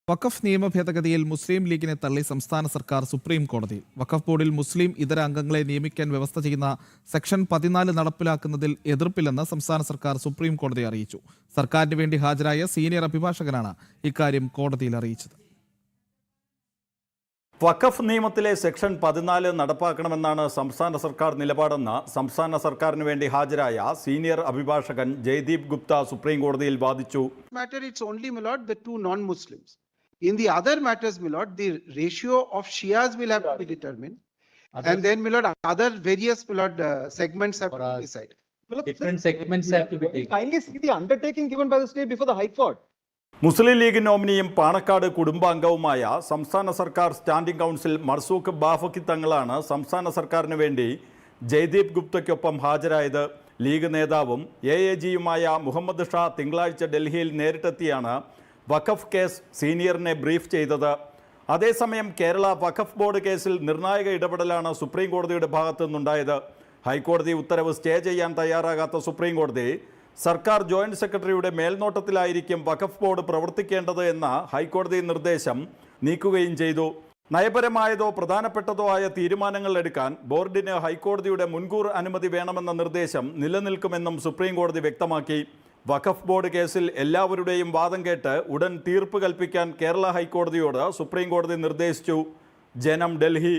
വഖഫ് നിയമ ഭേദഗതിയിൽ മുസ്ലിം ലീഗിനെ തള്ളി സംസ്ഥാന സർക്കാർ സുപ്രീം കോടതിയിൽ. വഖഫ് ബോർഡിൽ മുസ്ലിം ഇതര അംഗങ്ങളെ നിയമിക്കാൻ വ്യവസ്ഥ ചെയ്യുന്ന സെക്ഷൻ 14 നടപ്പിലാക്കുന്നതിൽ എതിർപ്പില്ലെന്ന് സംസ്ഥാന സർക്കാർ സുപ്രീം കോടതിയെ അറിയിച്ചു. സർക്കാരിന് വേണ്ടി ഹാജരായ സീനിയർ അഭിഭാഷകനാണ് ഇക്കാര്യം കോടതിയിൽ അറിയിച്ചത്. വഖഫ് നിയമത്തിലെ സെക്ഷൻ 14 നടപ്പാക്കണമെന്നാണ് സംസ്ഥാന സർക്കാർ നിലപാടെന്ന് സംസ്ഥാന സർക്കാരിന് വേണ്ടി ഹാജരായ സീനിയർ അഭിഭാഷകൻ ജയ്ദീപ് ഗുപ്ത സുപ്രീം കോടതിയിൽ വാദിച്ചു. It's only, my lord, the two non-Muslims. In the other matters, my lord, the ratio of Shias will have to be determined. And then, my lord, other various, my lord, segments have to be decided. Different segments have to be taken. Kindly see the undertaking given by the state before the High Court. Muslim League നോമിനിയും പാണക്കാട് കുടുംബാംഗവുമായ സംസ്ഥാന സർക്കാർ standing council Marzuq Bafaqi തങ്ങളാണ് സംസ്ഥാന സർക്കാരിന് വേണ്ടി ജയ്ദീപ് ഗുപ്തയ്ക്കൊപ്പം ഹാജരായത്. ലീഗ് നേതാവും AAG-യുമായ മുഹമ്മദ് ഷാ തിങ്കളാഴ്ച ഡൽഹിയിൽ നേരിട്ടെത്തിയാണ് വഖഫ് കേസ് സീനിയറിനെ ബ്രീഫ് ചെയ്തത്. അതേസമയം കേരള വഖഫ് ബോർഡ് കേസിൽ നിർണായക ഇടപെടലാണ് സുപ്രീം കോടതിയുടെ ഭാഗത്തു നിന്നുണ്ടായത്. ഹൈക്കോടതി ഉത്തരവ് സ്റ്റേ ചെയ്യാൻ തയ്യാറാകാത്ത സുപ്രീം കോടതി സർക്കാർ ജോയിന്റ് സെക്രട്ടറിയുടെ മേൽനോട്ടത്തിലായിരിക്കും വഖഫ് ബോർഡ് പ്രവർത്തിക്കേണ്ടത് എന്ന ഹൈക്കോടതി നിർദ്ദേശം നീക്കുകയും ചെയ്തു. നയപരമായതോ പ്രധാനപ്പെട്ടതോ ആയ തീരുമാനങ്ങൾ എടുക്കാൻ ബോർഡിന് ഹൈക്കോടതിയുടെ മുൻകൂർ അനുമതി വേണമെന്ന നിർദ്ദേശം നിലനിൽക്കുമെന്നും സുപ്രീം കോടതി വ്യക്തമാക്കി. വഖഫ് ബോർഡ് കേസിൽ എല്ലാവരുടെയും വാദം കേട്ട് ഉടൻ തീർപ്പ് കൽപ്പിക്കാൻ കേരള ഹൈക്കോടതിയോട് സുപ്രീം കോടതി നിർദ്ദേശിച്ചു. ജനം, ഡൽഹി.